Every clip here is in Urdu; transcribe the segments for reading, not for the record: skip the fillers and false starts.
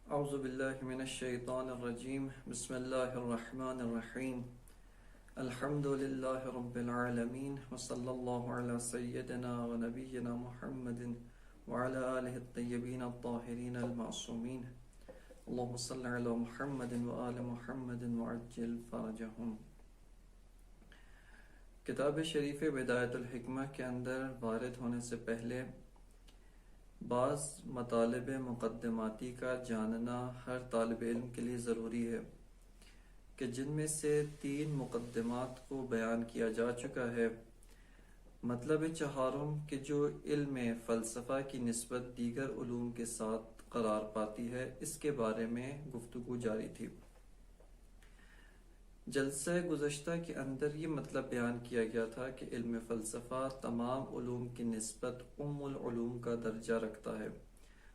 اعوذ باللہ من الشیطان الرجیم بسم اللہ الرحمن الرحیم الحمد للہ رب العالمین وصلی اللہ علی سیدنا و نبینا محمد وعلی آلہ الطیبین الطاہرین المعصومین اللہم صلی علی محمد و آل محمد وعجل فرجہم۔ کتاب شریف بدایت الحکمہ کے اندر وارد ہونے سے پہلے بعض مطالب مقدماتی کا جاننا ہر طالب علم کے لیے ضروری ہے کہ جن میں سے 3 مقدمات کو بیان کیا جا چکا ہے۔ مطلب چہارم کہ جو علم فلسفہ کی نسبت دیگر علوم کے ساتھ قرار پاتی ہے، اس کے بارے میں گفتگو جاری تھی۔ جلسہ گزشتہ کے اندر یہ مطلب بیان کیا گیا تھا کہ علم فلسفہ تمام علوم کی نسبت العلوم کا درجہ رکھتا ہے،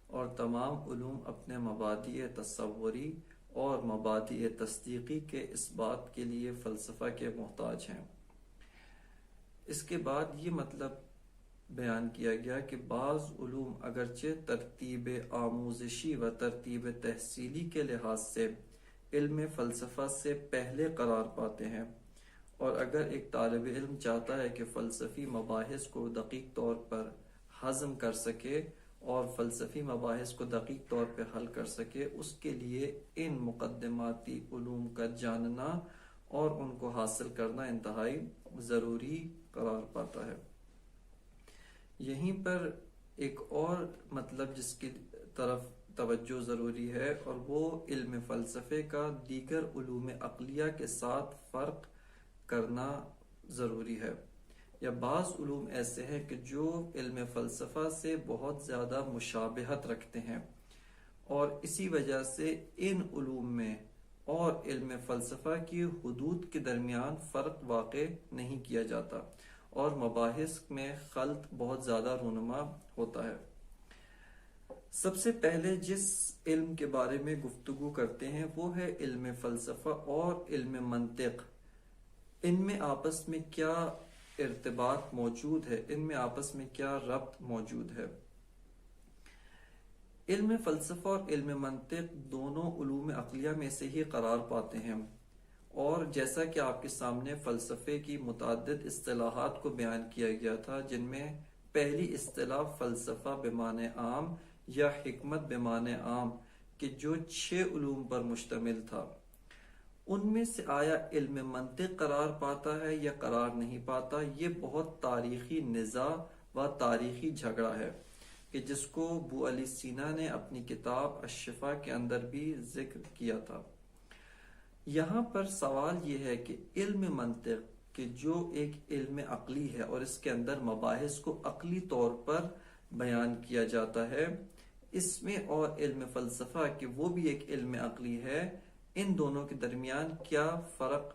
اور تمام علوم اپنے مبادئ تصوری اور مبادئ تصدیقی کے اثبات کے لیے فلسفہ کے محتاج ہیں۔ اس کے بعد یہ مطلب بیان کیا گیا کہ بعض علوم اگرچہ ترتیب آموزشی و ترتیب تحصیلی کے لحاظ سے علم فلسفہ سے پہلے قرار پاتے ہیں، اور اگر ایک طالب علم چاہتا ہے کہ فلسفی مباحث کو دقیق طور پر ہضم کر سکے اور فلسفی مباحث کو دقیق طور پہ حل کر سکے، اس کے لیے ان مقدماتی علوم کا جاننا اور ان کو حاصل کرنا انتہائی ضروری قرار پاتا ہے۔ یہیں پر ایک اور مطلب جس کی طرف توجہ ضروری ہے، اور وہ علم فلسفے کا دیگر علوم عقلیہ کے ساتھ فرق کرنا ضروری ہے۔ یا بعض علوم ایسے ہیں کہ جو علم فلسفہ سے بہت زیادہ مشابہت رکھتے ہیں، اور اسی وجہ سے ان علوم میں اور علم فلسفہ کی حدود کے درمیان فرق واقع نہیں کیا جاتا، اور مباحث میں خلط بہت زیادہ رونما ہوتا ہے۔ سب سے پہلے جس علم کے بارے میں گفتگو کرتے ہیں وہ ہے علم فلسفہ اور علم منطق۔ ان میں آپس میں کیا ارتباط موجود ہے، ان میں آپس میں کیا ربط موجود ہے۔ علم فلسفہ اور علم منطق دونوں علوم عقلیہ میں سے ہی قرار پاتے ہیں، اور جیسا کہ آپ کے سامنے فلسفے کی متعدد اصطلاحات کو بیان کیا گیا تھا، جن میں پہلی اصطلاح فلسفہ بمعنی عام یا حکمت بمعنی عام کہ جو 6 علوم پر مشتمل تھا، ان میں سے آیا علم منطق قرار پاتا ہے یا قرار نہیں پاتا، یہ بہت تاریخی نزاع و تاریخی جھگڑا ہے کہ جس کو ابو علی سینا نے اپنی کتاب الشفا کے اندر بھی ذکر کیا تھا۔ یہاں پر سوال یہ ہے کہ علم منطق کہ جو ایک علم عقلی ہے اور اس کے اندر مباحث کو عقلی طور پر بیان کیا جاتا ہے، اس میں اور علم فلسفہ کہ وہ بھی ایک علم عقلی ہے، ان دونوں کے درمیان کیا فرق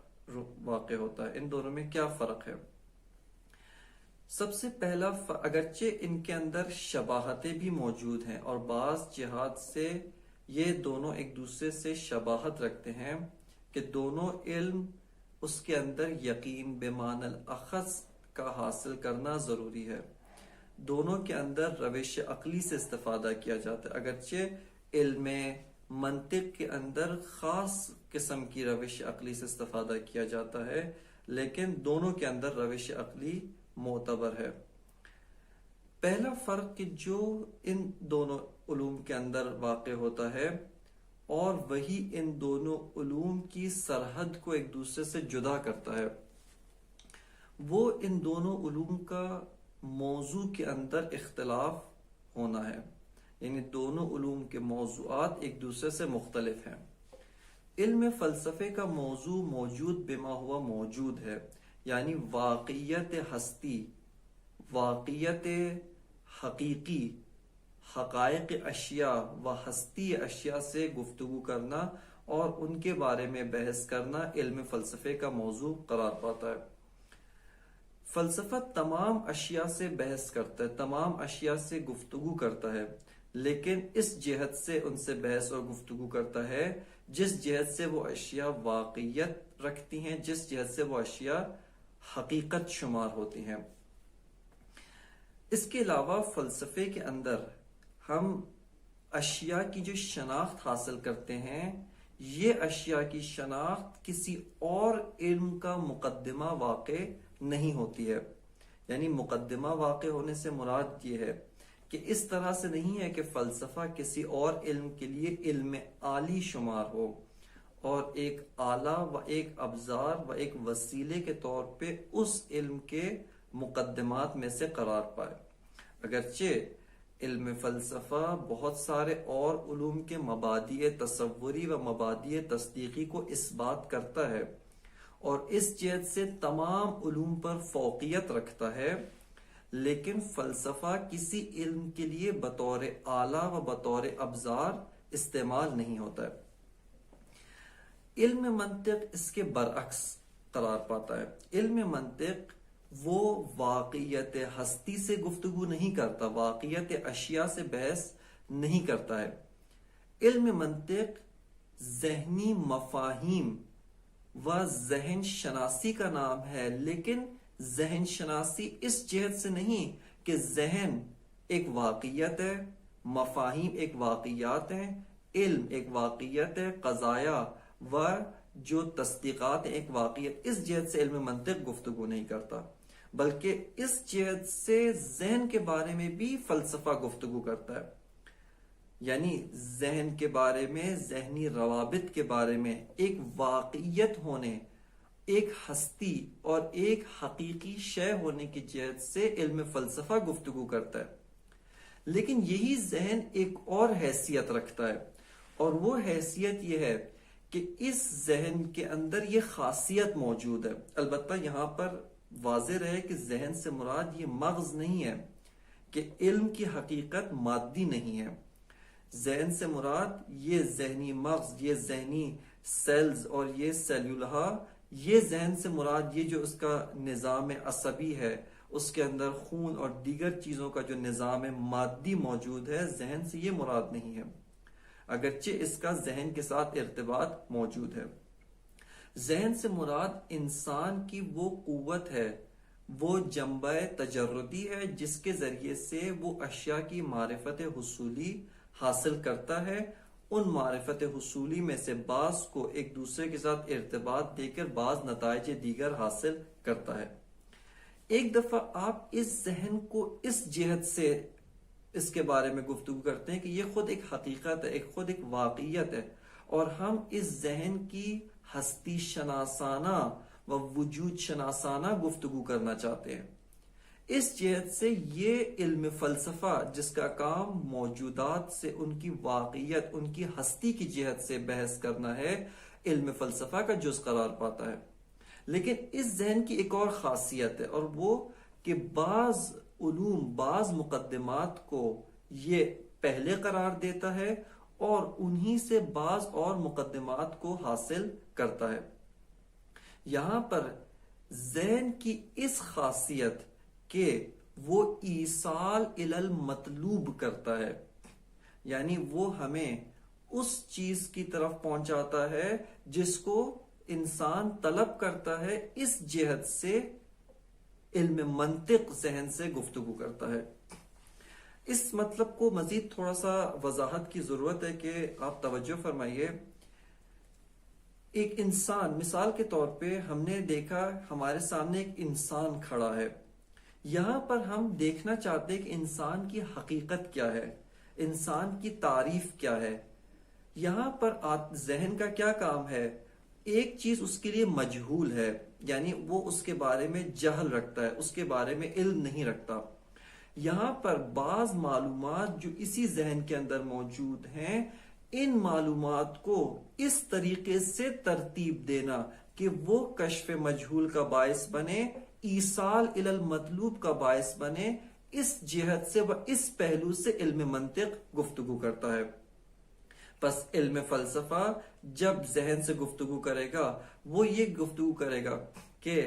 واقع ہوتا ہے، ان دونوں میں کیا فرق ہے۔ سب سے پہلا اگرچہ ان کے اندر شباہتیں بھی موجود ہیں، اور بعض جہات سے یہ دونوں ایک دوسرے سے شباہت رکھتے ہیں کہ دونوں علم اس کے اندر یقین بمعنی الاخذ کا حاصل کرنا ضروری ہے۔ دونوں کے اندر روش عقلی سے استفادہ کیا جاتا ہے، اگرچہ علم منطق کے اندر خاص قسم کی روش عقلی سے استفادہ کیا جاتا ہے، لیکن دونوں کے اندر روش عقلی معتبر ہے۔ پہلا فرق کہ جو ان دونوں علوم کے اندر واقع ہوتا ہے، اور وہی ان دونوں علوم کی سرحد کو ایک دوسرے سے جدا کرتا ہے، وہ ان دونوں علوم کا موضوع کے اندر اختلاف ہونا ہے، یعنی دونوں علوم کے موضوعات ایک دوسرے سے مختلف ہیں۔ علم فلسفے کا موضوع موجود بما ہوا موجود ہے، یعنی واقعیت ہستی، واقعیت حقیقی، حقائق اشیاء و ہستی اشیاء سے گفتگو کرنا اور ان کے بارے میں بحث کرنا علم فلسفے کا موضوع قرار پاتا ہے۔ فلسفہ تمام اشیاء سے بحث کرتا ہے، تمام اشیاء سے گفتگو کرتا ہے، لیکن اس جہت سے ان سے بحث اور گفتگو کرتا ہے جس جہت سے وہ اشیاء واقعیت رکھتی ہیں، جس جہت سے وہ اشیاء حقیقت شمار ہوتی ہیں۔ اس کے علاوہ فلسفے کے اندر ہم اشیاء کی جو شناخت حاصل کرتے ہیں، یہ اشیاء کی شناخت کسی اور علم کا مقدمہ واقع نہیں ہوتی ہے۔ یعنی مقدمہ واقع ہونے سے مراد یہ ہے کہ اس طرح سے نہیں ہے کہ فلسفہ کسی اور علم کے لیے علم عالی شمار ہو اور ایک آلہ و ایک ابزار و ایک وسیلے کے طور پہ اس علم کے مقدمات میں سے قرار پائے۔ اگرچہ علم فلسفہ بہت سارے اور علوم کے مبادئ تصوری و مبادئ تصدیقی کو اثبات کرتا ہے اور اس جہت سے تمام علوم پر فوقیت رکھتا ہے، لیکن فلسفہ کسی علم کے لیے بطور آلہ و بطور ابزار استعمال نہیں ہوتا ہے۔ علم منطق اس کے برعکس قرار پاتا ہے۔ علم منطق وہ واقعیت ہستی سے گفتگو نہیں کرتا، واقعیت اشیاء سے بحث نہیں کرتا ہے۔ علم منطق ذہنی مفاہیم و ذہن شناسی کا نام ہے، لیکن ذہن شناسی اس جہت سے نہیں کہ ذہن ایک واقعیت ہے، مفاہیم ایک واقعیات ہیں، علم ایک واقعیت ہے، قضایا و جو تصدیقات ایک واقعیت، اس جہت سے علم منطق گفتگو نہیں کرتا، بلکہ اس جہت سے ذہن کے بارے میں بھی فلسفہ گفتگو کرتا ہے۔ یعنی ذہن کے بارے میں، ذہنی روابط کے بارے میں ایک واقعیت ہونے، ایک ہستی اور ایک حقیقی شے ہونے کی جہت سے علم فلسفہ گفتگو کرتا ہے۔ لیکن یہی ذہن ایک اور حیثیت رکھتا ہے، اور وہ حیثیت یہ ہے کہ اس ذہن کے اندر یہ خاصیت موجود ہے۔ البتہ یہاں پر واضح رہے کہ ذہن سے مراد یہ مغز نہیں ہے، کہ علم کی حقیقت مادی نہیں ہے۔ ذہن سے مراد یہ ذہنی مغز، یہ ذہنی سیلز اور یہ سیلولہ، یہ ذہن سے مراد یہ جو اس کا نظام عصبی ہے، اس کے اندر خون اور دیگر چیزوں کا جو نظام مادی موجود ہے، ذہن سے یہ مراد نہیں ہے، اگرچہ اس کا ذہن کے ساتھ ارتباط موجود ہے۔ ذہن سے مراد انسان کی وہ قوت ہے، وہ جنبہ تجردی ہے جس کے ذریعے سے وہ اشیاء کی معرفت حصولی حاصل کرتا ہے۔ ان معرفت حصولی میں سے بعض کو ایک دوسرے کے ساتھ ارتباط دے کر بعض نتائج دیگر حاصل کرتا ہے۔ ایک دفعہ آپ اس ذہن کو اس جہت سے اس کے بارے میں گفتگو کرتے ہیں کہ یہ خود ایک حقیقت ہے، خود ایک واقعیت ہے، اور ہم اس ذہن کی ہستی شناسانہ و وجود شناسانہ گفتگو کرنا چاہتے ہیں۔ اس جہت سے یہ علم فلسفہ جس کا کام موجودات سے ان کی واقعیت، ان کی ہستی کی جہت سے بحث کرنا ہے، علم فلسفہ کا جز قرار پاتا ہے۔ لیکن اس ذہن کی ایک اور خاصیت ہے، اور وہ کہ بعض علوم، بعض مقدمات کو یہ پہلے قرار دیتا ہے اور انہی سے بعض اور مقدمات کو حاصل کرتا ہے۔ یہاں پر ذہن کی اس خاصیت کہ وہ ایصال الی المطلوب کرتا ہے، یعنی وہ ہمیں اس چیز کی طرف پہنچاتا ہے جس کو انسان طلب کرتا ہے، اس جہت سے علم منطق ذہن سے گفتگو کرتا ہے۔ اس مطلب کو مزید تھوڑا سا وضاحت کی ضرورت ہے کہ آپ توجہ فرمائیے۔ ایک انسان، مثال کے طور پہ ہم نے دیکھا ہمارے سامنے ایک انسان کھڑا ہے، یہاں پر ہم دیکھنا چاہتے ہیں کہ انسان کی حقیقت کیا ہے، انسان کی تعریف کیا ہے۔ یہاں پر ذہن کا کیا کام ہے؟ ایک چیز اس کے لیے مجہول ہے، یعنی وہ اس کے بارے میں جہل رکھتا ہے، اس کے بارے میں علم نہیں رکھتا۔ یہاں پر بعض معلومات جو اسی ذہن کے اندر موجود ہیں، ان معلومات کو اس طریقے سے ترتیب دینا کہ وہ کشف مجہول کا باعث بنے، ایصال الی المطلوب کا باعث بنے، اس جہت سے و اس پہلو سے علم منطق گفتگو کرتا ہے۔ پس علم فلسفہ جب ذہن سے گفتگو کرے گا، وہ یہ گفتگو کرے گا کہ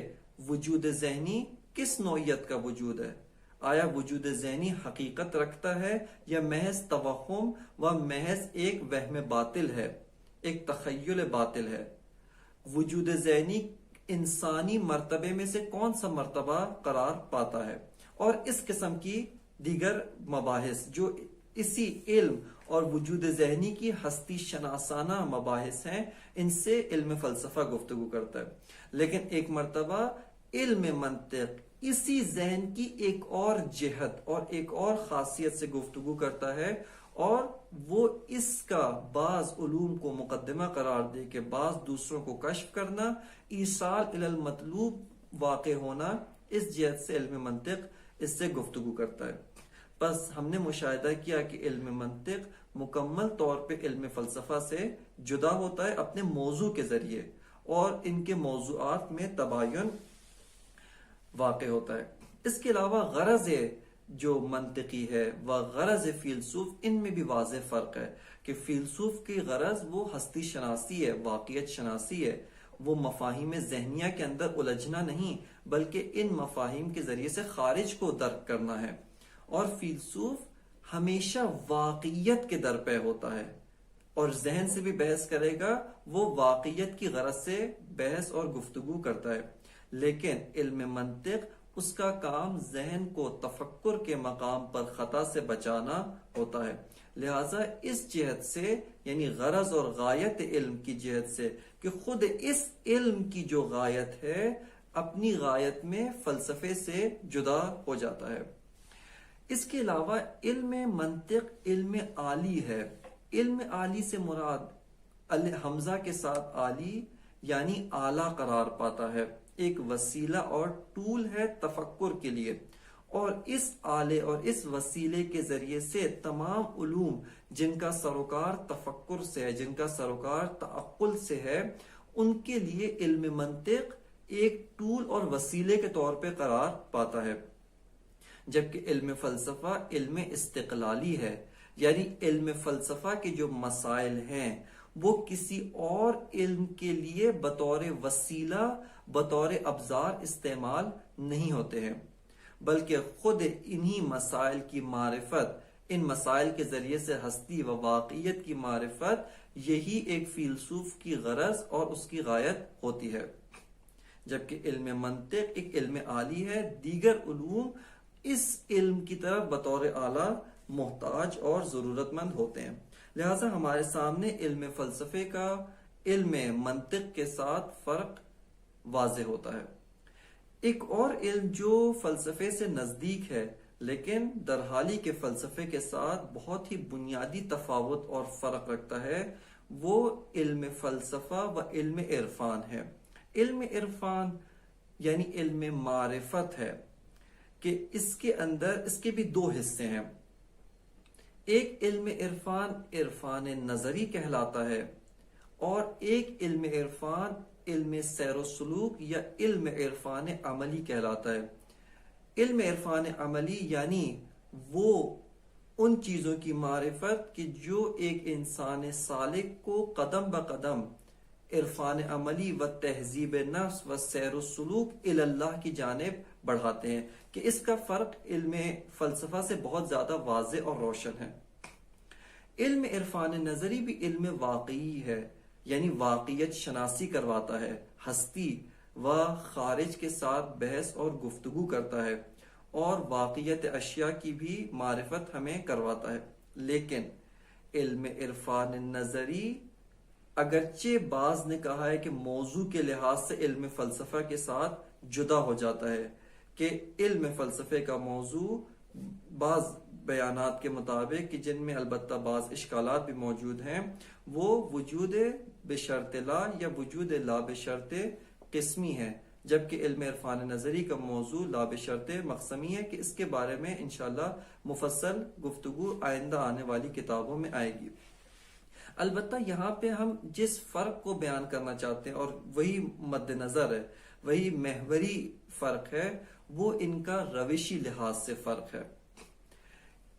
وجود ذہنی کس نوعیت کا وجود ہے؟ آیا وجود ذہنی حقیقت رکھتا ہے یا محض توہم و محض ایک وہم باطل ہے، ایک تخیل باطل ہے؟ وجود ذہنی انسانی مرتبے میں سے کون سا مرتبہ قرار پاتا ہے؟ اور اس قسم کی دیگر مباحث جو اسی علم اور وجود ذہنی کی ہستی شناسانہ مباحث ہیں، ان سے علم فلسفہ گفتگو کرتا ہے۔ لیکن ایک مرتبہ علم منطق اسی ذہن کی ایک اور جہت اور ایک اور خاصیت سے گفتگو کرتا ہے، اور وہ اس کا بعض علوم کو مقدمہ قرار دے کے بعض دوسروں کو کشف کرنا، ایصال الی المطلوب واقع ہونا، اس جہت سے علم منطق اس سے گفتگو کرتا ہے۔ بس ہم نے مشاہدہ کیا کہ علم منطق مکمل طور پہ علم فلسفہ سے جدا ہوتا ہے اپنے موضوع کے ذریعے، اور ان کے موضوعات میں تباین واقع ہوتا ہے۔ اس کے علاوہ غرض جو منطقی ہے و غرض فیلسوف، ان میں بھی واضح فرق ہے کہ فیلسوف کی غرض وہ ہستی شناسی ہے، واقعیت شناسی ہے، وہ مفاہیم ذہنیہ کے اندر الجھنا نہیں بلکہ ان مفاہیم کے ذریعے سے خارج کو درک کرنا ہے، اور فیلسوف ہمیشہ واقعیت کے در پہ ہوتا ہے اور ذہن سے بھی بحث کرے گا، وہ واقعیت کی غرض سے بحث اور گفتگو کرتا ہے۔ لیکن علم منطق اس کا کام ذہن کو تفکر کے مقام پر خطا سے بچانا ہوتا ہے۔ لہٰذا اس جہت سے، یعنی غرض اور غایت علم کی جہت سے، کہ خود اس علم کی جو غایت ہے اپنی غایت میں فلسفے سے جدا ہو جاتا ہے۔ اس کے علاوہ علم منطق علم عالی ہے۔ علم عالی سے مراد حمزہ کے ساتھ عالی یعنی اعلیٰ قرار پاتا ہے، ایک وسیلہ اور ٹول ہے تفکر کے لیے، اور اس آلے اور اس وسیلے کے ذریعے سے تمام علوم جن کا سروکار تفکر سے ہے، جن کا سروکار تعقل سے ہے، ان کے لیے علم منطق ایک ٹول اور وسیلے کے طور پہ قرار پاتا ہے، جبکہ علم فلسفہ علم استقلالی ہے، یعنی علم فلسفہ کے جو مسائل ہیں وہ کسی اور علم کے لیے بطور وسیلہ، بطور ابزار استعمال نہیں ہوتے ہیں، بلکہ خود انہی مسائل کی معرفت، ان مسائل کے ذریعے سے ہستی و واقعیت کی معرفت، یہی ایک فیلسوف کی غرض اور اس کی غایت ہوتی ہے۔ جبکہ علم منطق ایک علم عالی ہے، دیگر علوم اس علم کی طرف بطور اعلیٰ محتاج اور ضرورت مند ہوتے ہیں۔ لہٰذا ہمارے سامنے علم فلسفے کا علم منطق کے ساتھ فرق واضح ہوتا ہے۔ ایک اور علم جو فلسفے سے نزدیک ہے لیکن درحالی کے فلسفے کے ساتھ بہت ہی بنیادی تفاوت اور فرق رکھتا ہے، وہ علم فلسفہ و علم عرفان ہے۔ علم عرفان یعنی علم معرفت ہے کہ اس کے اندر اس کے بھی دو حصے ہیں۔ ایک علم عرفان عرفان نظری کہلاتا ہے، اور ایک علم عرفان علم سیر و سلوک یا علم عرفان عملی کہلاتا ہے۔ علم عرفان عملی یعنی وہ ان چیزوں کی معرفت کہ جو ایک انسان سالک کو قدم بقدم عرفان عملی و تہذیب نفس و سیر و سلوک الی اللہ کی جانب بڑھاتے ہیں، کہ اس کا فرق علم فلسفہ سے بہت زیادہ واضح اور روشن ہے۔ علم عرفان نظری بھی علم واقعی ہے، یعنی واقعیت شناسی کرواتا ہے، ہستی و خارج کے ساتھ بحث اور گفتگو کرتا ہے، اور واقعیت اشیاء کی بھی معرفت ہمیں کرواتا ہے۔ لیکن علم عرفان نظری اگرچہ بعض نے کہا ہے کہ موضوع کے لحاظ سے علم فلسفہ کے ساتھ جدا ہو جاتا ہے، کہ علم فلسفے کا موضوع بعض بیانات کے مطابق کہ جن میں البتہ بعض اشکالات بھی موجود ہیں، وہ وجود بشرط لا یا وجود لا بشرط قسمی ہے، جبکہ علم عرفان نظری کا موضوع لا بشرط مقسمی ہے، کہ اس کے بارے میں انشاءاللہ مفصل گفتگو آئندہ آنے والی کتابوں میں آئے گی۔ البتہ یہاں پہ ہم جس فرق کو بیان کرنا چاہتے ہیں، اور وہی مد نظر ہے، وہی محوری فرق ہے، وہ ان کا روشی لحاظ سے فرق ہے۔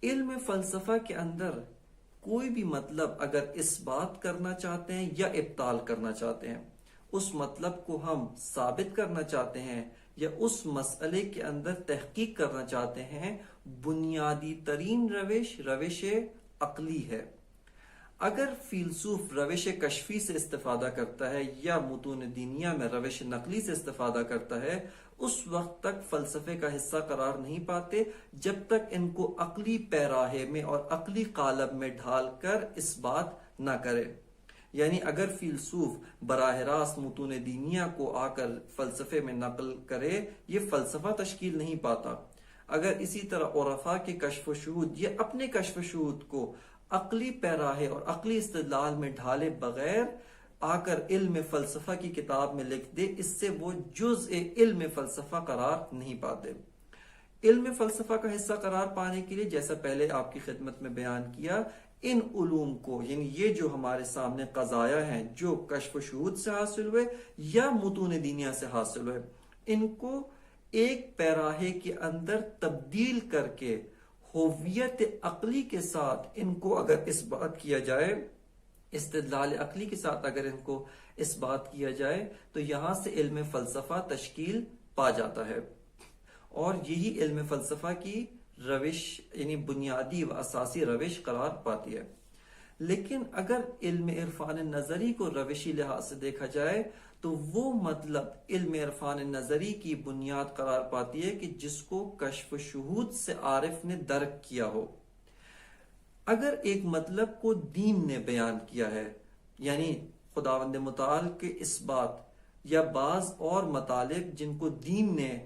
علم فلسفہ کے اندر کوئی بھی مطلب اگر اس بات کرنا چاہتے ہیں یا ابطال کرنا چاہتے ہیں، اس مطلب کو ہم ثابت کرنا چاہتے ہیں یا اس مسئلے کے اندر تحقیق کرنا چاہتے ہیں، بنیادی ترین روش عقلی ہے۔ اگر فیلسوف روش کشفی سے استفادہ کرتا ہے یا متون دینیہ میں روش نقلی سے استفادہ کرتا ہے، اس وقت تک فلسفے کا حصہ قرار نہیں پاتے جب تک ان کو عقلی پیراہے میں اور عقلی قالب میں ڈھال کر اس بات نہ کرے۔ یعنی اگر فیلسوف براہ راست متون دینیہ کو آ کر فلسفے میں نقل کرے، یہ فلسفہ تشکیل نہیں پاتا۔ اگر اسی طرح عرفاء کے کشف و شہود یہ اپنے کشف و شہود کو عقلی پیراہے اور عقلی استدلال میں ڈھالے بغیر آ کر علم فلسفہ کی کتاب میں لکھ دے، اس سے وہ جزء علم فلسفہ قرار نہیں پاتے۔ علم فلسفہ کا حصہ قرار پانے کے لیے، جیسا پہلے آپ کی خدمت میں بیان کیا، ان علوم کو، یعنی یہ جو ہمارے سامنے قضایا ہیں جو کشف و شہود سے حاصل ہوئے یا متون دینیہ سے حاصل ہوئے، ان کو ایک پیراہے کے اندر تبدیل کر کے ہویت عقلی کے ساتھ ان کو اگر اس بات کیا جائے، استدلال عقلی کے ساتھ اگر ان کو اس بات کیا جائے، تو یہاں سے علم فلسفہ تشکیل پا جاتا ہے، اور یہی علم فلسفہ کی روش، یعنی بنیادی و اساسی روش قرار پاتی ہے۔ لیکن اگر علم عرفان نظری کو روشی لحاظ سے دیکھا جائے تو وہ مطلب علم عرفان نظری کی بنیاد قرار پاتی ہے کہ جس کو کشف و شہود سے عارف نے درک کیا ہو۔ اگر ایک مطلب کو دین نے بیان کیا ہے، یعنی خداوند متعال کے اس بات یا بعض اور مطالب جن کو دین نے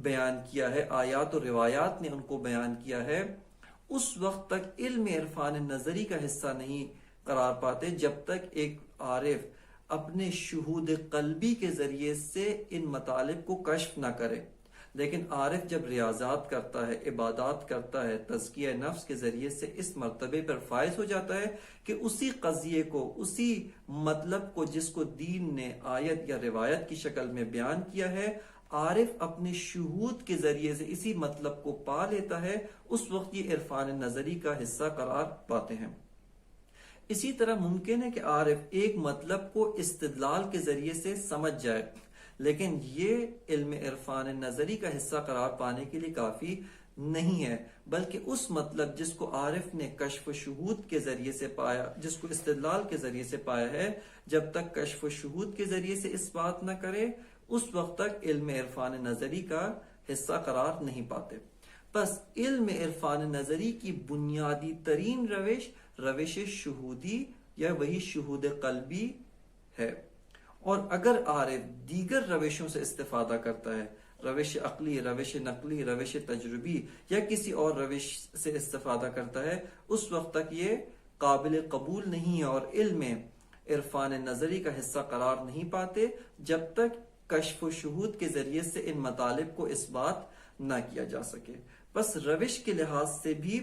بیان کیا ہے، آیات و روایات نے ان کو بیان کیا ہے، اس وقت تک علم عرفان نظری کا حصہ نہیں قرار پاتے جب تک ایک عارف اپنے شہود قلبی کے ذریعے سے ان مطالب کو کشف نہ کرے۔ لیکن عارف جب ریاضات کرتا ہے، عبادات کرتا ہے، تزکیہ نفس کے ذریعے سے اس مرتبے پر فائز ہو جاتا ہے کہ اسی قضیے کو، اسی مطلب کو جس کو دین نے آیت یا روایت کی شکل میں بیان کیا ہے، عارف اپنے شہود کے ذریعے سے اسی مطلب کو پا لیتا ہے، اس وقت یہ عرفان نظری کا حصہ قرار پاتے ہیں۔ اسی طرح ممکن ہے کہ عارف ایک مطلب کو استدلال کے ذریعے سے سمجھ جائے، لیکن یہ علم عرفان نظری کا حصہ قرار پانے کے لیے کافی نہیں ہے، بلکہ اس مطلب جس کو عارف نے کشف و شہود کے ذریعے سے پایا، جس کو استدلال کے ذریعے سے پایا ہے، جب تک کشف و شہود کے ذریعے سے اس بات نہ کرے، اس وقت تک علم عرفان نظری کا حصہ قرار نہیں پاتے۔ بس علم عرفان نظری کی بنیادی ترین روش شہودی یا وہی شہود قلبی ہے، اور اگر عارف دیگر روشوں سے استفادہ کرتا ہے، روش عقلی، روش نقلی، روش تجربی یا کسی اور روش سے استفادہ کرتا ہے، اس وقت تک یہ قابل قبول نہیں ہے اور علم عرفان نظری کا حصہ قرار نہیں پاتے جب تک کشف و شہود کے ذریعے سے ان مطالب کو اس بات نہ کیا جا سکے۔ بس روش کے لحاظ سے بھی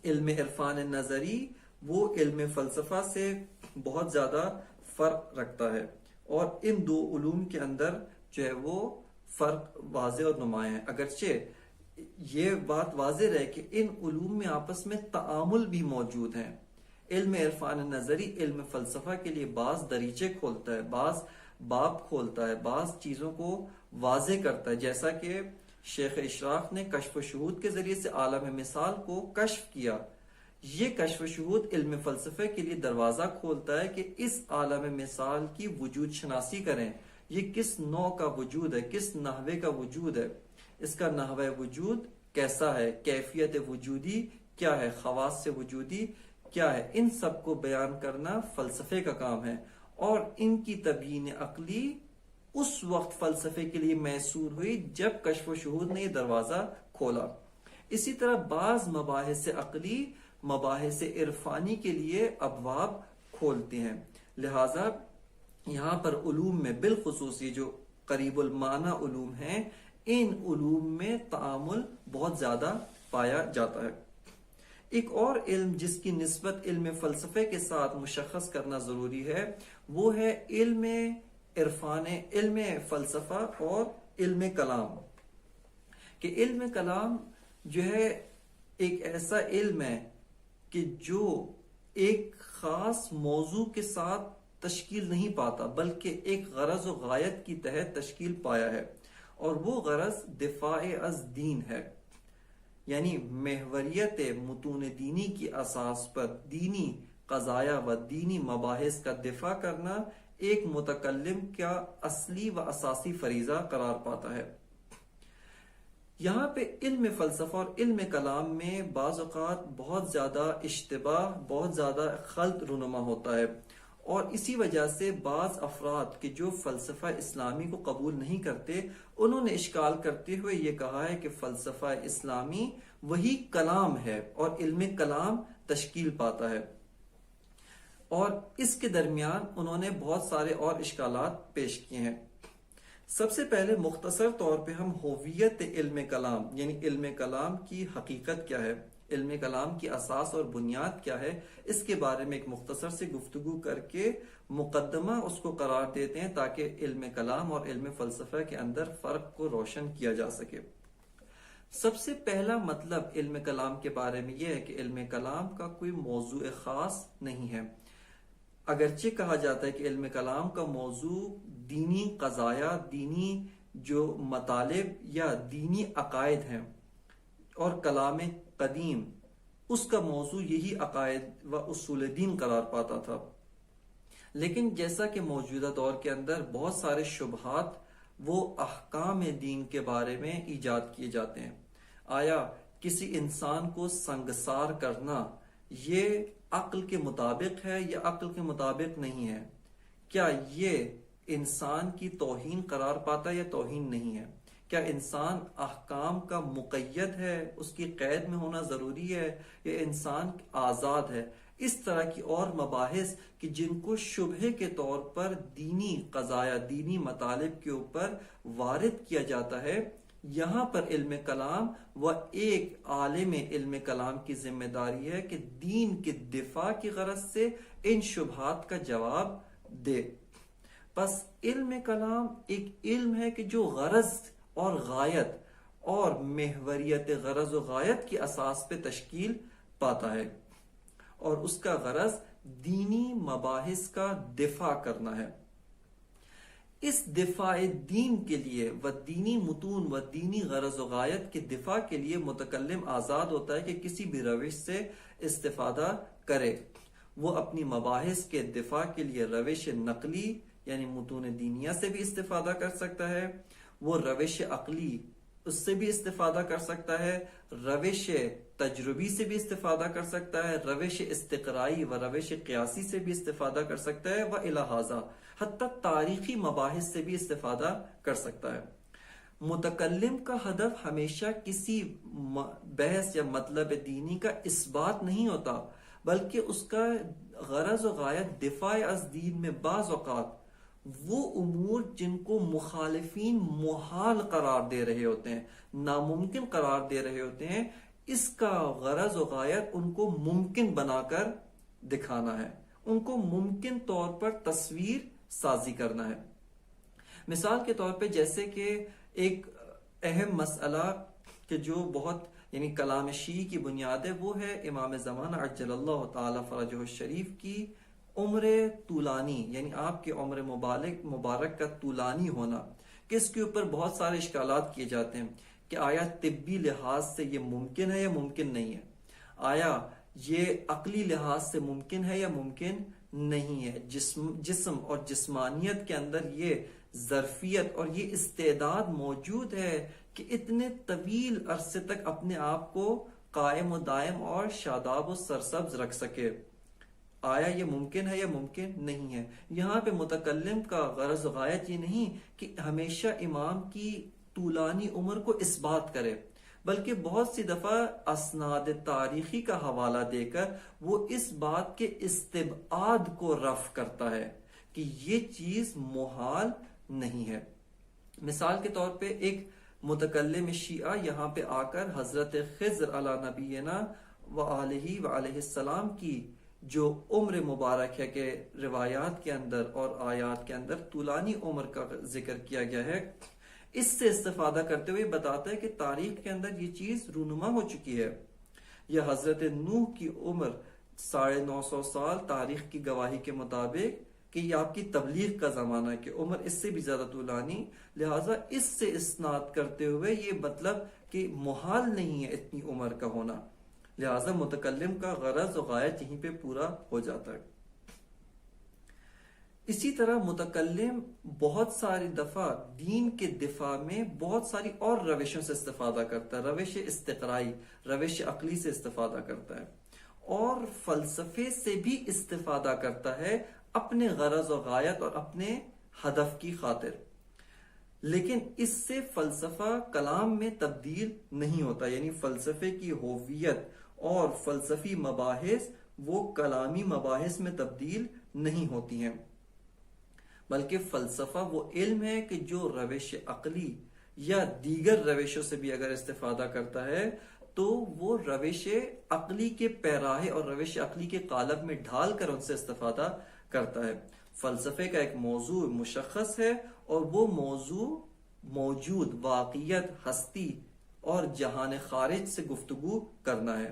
علم عرفان نظری وہ علم فلسفہ سے بہت زیادہ فرق رکھتا ہے، اور ان دو علوم کے اندر جو ہے وہ فرق واضح اور نمایاں ہے۔ اگرچہ یہ بات واضح رہے کہ ان علوم میں آپس میں تعامل بھی موجود ہیں۔ علم عرفان نظری علم فلسفہ کے لیے بعض دریچے کھولتا ہے، بعض باب کھولتا ہے، بعض چیزوں کو واضح کرتا ہے، جیسا کہ شیخ اشراق نے کشف و شہود کے ذریعے سے عالم مثال کو کشف کیا۔ یہ کشف و شہود علم فلسفے کے لیے دروازہ کھولتا ہے کہ اس عالم مثال کی وجود شناسی کریں، یہ کس نوع کا وجود ہے، کس نحوے کا وجود ہے، اس کا نحوہ وجود کیسا ہے، کیفیت وجودی کیا ہے، خواص سے وجودی کیا ہے، ان سب کو بیان کرنا فلسفے کا کام ہے، اور ان کی تبیین عقلی اس وقت فلسفے کے لیے میسور ہوئی جب کشف و شہود نے یہ دروازہ کھولا۔ اسی طرح بعض مباحث عقلی مباحث عرفانی کے لیے ابواب کھولتے ہیں، لہذا یہاں پر علوم میں بالخصوص یہ جو قریب المعنی علوم ہیں، ان علوم میں تعامل بہت زیادہ پایا جاتا ہے۔ ایک اور علم جس کی نسبت علم فلسفے کے ساتھ مشخص کرنا ضروری ہے، وہ ہے علم عرفان، علم فلسفہ اور علم کلام۔ کہ علم کلام جو ہے ایک ایسا علم ہے کہ جو ایک خاص موضوع کے ساتھ تشکیل نہیں پاتا، بلکہ ایک غرض و غایت کی تحت تشکیل پایا ہے، اور وہ غرض دفاع از دین ہے، یعنی محوریت متون دینی کی اساس پر دینی قضایا و دینی مباحث کا دفاع کرنا ایک متکلم کا اصلی و اساسی فریضہ قرار پاتا ہے۔ یہاں پہ علم فلسفہ اور علم کلام میں بعض اوقات بہت زیادہ اشتباہ، بہت زیادہ خلط رونما ہوتا ہے، اور اسی وجہ سے بعض افراد کہ جو فلسفہ اسلامی کو قبول نہیں کرتے، انہوں نے اشکال کرتے ہوئے یہ کہا ہے کہ فلسفہ اسلامی وہی کلام ہے اور علم کلام تشکیل پاتا ہے، اور اس کے درمیان انہوں نے بہت سارے اور اشکالات پیش کیے ہیں۔ سب سے پہلے مختصر طور پہ ہم ہویت علم کلام یعنی علم کلام کی حقیقت کیا ہے، علم کلام کی اساس اور بنیاد کیا ہے، اس کے بارے میں ایک مختصر سے گفتگو کر کے مقدمہ اس کو قرار دیتے ہیں تاکہ علم کلام اور علم فلسفہ کے اندر فرق کو روشن کیا جا سکے۔ سب سے پہلا مطلب علم کلام کے بارے میں یہ ہے کہ علم کلام کا کوئی موضوع خاص نہیں ہے، اگرچہ کہا جاتا ہے کہ علم کلام کا موضوع دینی قضایا، دینی جو مطالب یا دینی عقائد ہیں، اور کلام قدیم اس کا موضوع یہی عقائد و اصول دین قرار پاتا تھا، لیکن جیسا کہ موجودہ دور کے اندر بہت سارے شبہات وہ احکام دین کے بارے میں ایجاد کیے جاتے ہیں۔ آیا کسی انسان کو سنگسار کرنا یہ عقل کے مطابق ہے یا عقل کے مطابق نہیں ہے؟ کیا یہ انسان کی توہین قرار پاتا ہے یا توہین نہیں ہے؟ کیا انسان احکام کا مقید ہے، اس کی قید میں ہونا ضروری ہے، یا انسان آزاد ہے؟ اس طرح کی اور مباحث کہ جن کو شبہے کے طور پر دینی قضایا، دینی مطالب کے اوپر وارد کیا جاتا ہے، یہاں پر علم کلام و ایک عالم علم کلام کی ذمہ داری ہے کہ دین کے دفاع کی غرض سے ان شبہات کا جواب دے۔ بس علم کلام ایک علم ہے کہ جو غرض اور غایت اور محوریت غرض و غایت کی اساس پہ تشکیل پاتا ہے، اور اس کا غرض دینی مباحث کا دفاع کرنا ہے۔ اس دفاع دین کے لیے و دینی متون و دینی غرض و غایت کے دفاع کے لیے متکلم آزاد ہوتا ہے کہ کسی بھی روش سے استفادہ کرے۔ وہ اپنی مباحث کے دفاع کے لیے روش نقلی یعنی متون دینیہ سے بھی استفادہ کر سکتا ہے، وہ روش عقلی اس سے بھی استفادہ کر سکتا ہے، روش تجربی سے بھی استفادہ کر سکتا ہے، روش استقرائی و روش قیاسی سے بھی استفادہ کر سکتا ہے، و الہٰذا حتیٰ تاریخی مباحث سے بھی استفادہ کر سکتا ہے۔ متکلم کا ہدف ہمیشہ کسی بحث یا مطلب دینی کا اثبات نہیں ہوتا، بلکہ اس کا غرض و غایت دفاع از دین میں بعض اوقات وہ امور جن کو مخالفین محال قرار دے رہے ہوتے ہیں، ناممکن قرار دے رہے ہوتے ہیں، اس کا غرض و غایت ان کو ممکن بنا کر دکھانا ہے، ان کو ممکن طور پر تصویر سازی کرنا ہے۔ مثال کے طور پہ جیسے کہ ایک اہم مسئلہ کہ جو بہت یعنی کلام شیعی کی بنیاد ہے، وہ ہے امام زمانہ عجل اللہ تعالی فرجہ الشریف کی عمر طولانی، یعنی آپ کی عمر مبارک کا طولانی ہونا، کہ اس کے اوپر بہت سارے اشکالات کیے جاتے ہیں کہ آیا طبی لحاظ سے یہ ممکن ہے یا ممکن نہیں ہے، آیا یہ عقلی لحاظ سے ممکن ہے یا ممکن نہیں ہے، جسم اور جسمانیت کے اندر یہ ظرفیت اور یہ استعداد موجود ہے کہ اتنے طویل عرصے تک اپنے آپ کو قائم و دائم اور شاداب و سرسبز رکھ سکے، آیا یہ ممکن ہے یا ممکن نہیں ہے؟ یہاں پہ متکلم کا غرض و غایت یہ نہیں کہ ہمیشہ امام کی طولانی عمر کو اثبات کرے، بلکہ بہت سی دفعہ اسناد تاریخی کا حوالہ دے کر وہ اس بات کے استبعاد کو رفع کرتا ہے کہ یہ چیز محال نہیں ہے۔ مثال کے طور پہ ایک متکلم شیعہ یہاں پہ آ کر حضرت خضر علی نبینا و علیہ و علیہ السلام کی جو عمر مبارک ہے کہ روایات کے اندر اور آیات کے اندر طولانی عمر کا ذکر کیا گیا ہے، اس سے استفادہ کرتے ہوئے بتاتا ہے کہ تاریخ کے اندر یہ چیز رونما ہو چکی ہے، یا حضرت نوح کی عمر 950 سال تاریخ کی گواہی کے مطابق کہ یہ آپ کی تبلیغ کا زمانہ ہے کہ عمر اس سے بھی زیادہ طولانی، لہٰذا اس سے اسناد کرتے ہوئے یہ مطلب کہ محال نہیں ہے اتنی عمر کا ہونا۔ لہذا متکلم کا غرض و غایت یہیں پہ پورا ہو جاتا ہے۔ اسی طرح متکلم بہت ساری دفعہ دین کے دفاع میں بہت ساری اور روشوں سے استفادہ کرتا ہے، روش استقرائی، روش عقلی سے استفادہ کرتا ہے، اور فلسفے سے بھی استفادہ کرتا ہے اپنے غرض و غایت اور اپنے ہدف کی خاطر، لیکن اس سے فلسفہ کلام میں تبدیل نہیں ہوتا، یعنی فلسفے کی ہویت اور فلسفی مباحث وہ کلامی مباحث میں تبدیل نہیں ہوتی ہیں، بلکہ فلسفہ وہ علم ہے کہ جو روش عقلی یا دیگر روشوں سے بھی اگر استفادہ کرتا ہے تو وہ روش عقلی کے پیراہے اور روش عقلی کے قالب میں ڈھال کر ان سے استفادہ کرتا ہے۔ فلسفے کا ایک موضوع مشخص ہے اور وہ موضوع موجود واقعیت، ہستی اور جہان خارج سے گفتگو کرنا ہے،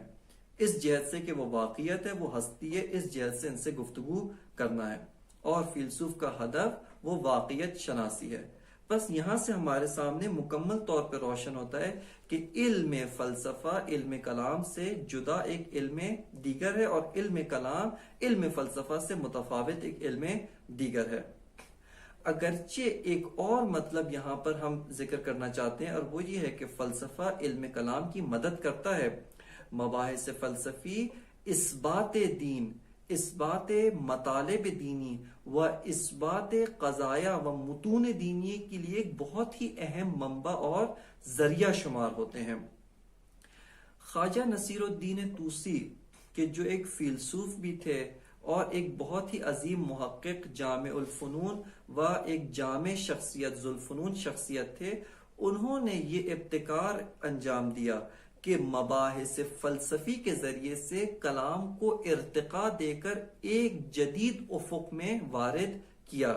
اس جہت سے کہ وہ واقعیت ہے، وہ ہستی ہے، اس جہت سے ان سے گفتگو کرنا ہے، اور فیلسوف کا ہدف وہ واقعیت شناسی ہے۔ بس یہاں سے ہمارے سامنے مکمل طور پر روشن ہوتا ہے کہ علم فلسفہ علم کلام سے جدا ایک علم دیگر ہے، اور علم کلام علم فلسفہ سے متفاوت ایک علم دیگر ہے۔ اگرچہ ایک اور مطلب یہاں پر ہم ذکر کرنا چاہتے ہیں، اور وہ یہ ہے کہ فلسفہ علم کلام کی مدد کرتا ہے مباحث فلسفی اثبات دین، اثبات مطالب دینی و اثبات قضایا و متون دینی کے لیے ایک بہت ہی اہم منبع اور ذریعہ شمار ہوتے ہیں۔ خواجہ نصیر الدین طوسی کہ جو ایک فیلسوف بھی تھے اور ایک بہت ہی عظیم محقق، جامع الفنون و ایک جامع شخصیت، ذوالفنون شخصیت تھے، انہوں نے یہ ابتکار انجام دیا کہ مباحث فلسفی کے ذریعے سے کلام کو ارتقا دے کر ایک جدید افق میں وارد کیا۔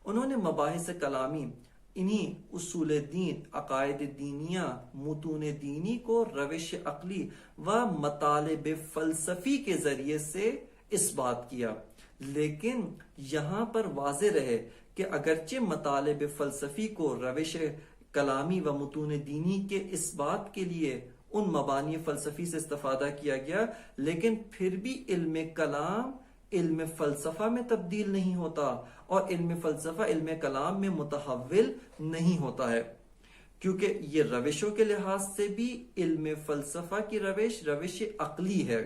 انہوں نے مباحث کلامی، انہی اصول دین، عقائد دینیہ، متون دینی کو روش عقلی و مطالب فلسفی کے ذریعے سے اس بات کیا، لیکن یہاں پر واضح رہے کہ اگرچہ مطالب فلسفی کو روش کلامی و متون دینی کے اس بات کے لیے ان مبانی فلسفی سے استفادہ کیا گیا، لیکن پھر بھی علم کلام علم فلسفہ میں تبدیل نہیں ہوتا، اور علم فلسفہ علم کلام میں متحول نہیں ہوتا ہے، کیونکہ یہ روشوں کے لحاظ سے بھی علم فلسفہ کی روش عقلی ہے،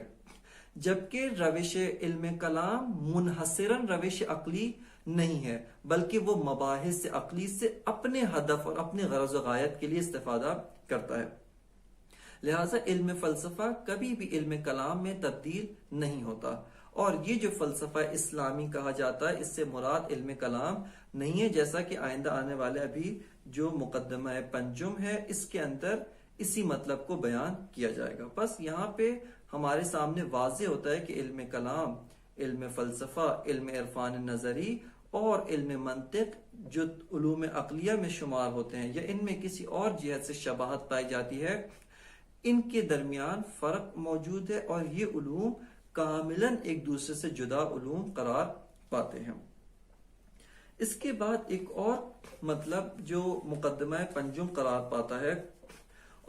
جبکہ روش علم کلام منحصراً روش عقلی نہیں ہے، بلکہ وہ مباحث عقلی سے اپنے ہدف اور اپنے غرض و غایت کے لیے استفادہ کرتا ہے۔ لہٰذا علم فلسفہ کبھی بھی علم کلام میں تبدیل نہیں ہوتا، اور یہ جو فلسفہ اسلامی کہا جاتا ہے اس سے مراد علم کلام نہیں ہے، جیسا کہ آئندہ آنے والے ابھی جو مقدمہ پنجم ہے اس کے اندر اسی مطلب کو بیان کیا جائے گا۔ بس یہاں پہ ہمارے سامنے واضح ہوتا ہے کہ علم کلام، علم فلسفہ، علم عرفان نظری اور علم منطق جو علوم عقلیہ میں شمار ہوتے ہیں یا ان میں کسی اور جہت سے شباہت پائی جاتی ہے، ان کے درمیان فرق موجود ہے، اور یہ علوم کاملاً ایک دوسرے سے جدا علوم قرار پاتے ہیں۔ اس کے بعد ایک اور مطلب جو مقدمہ پنجم قرار پاتا ہے،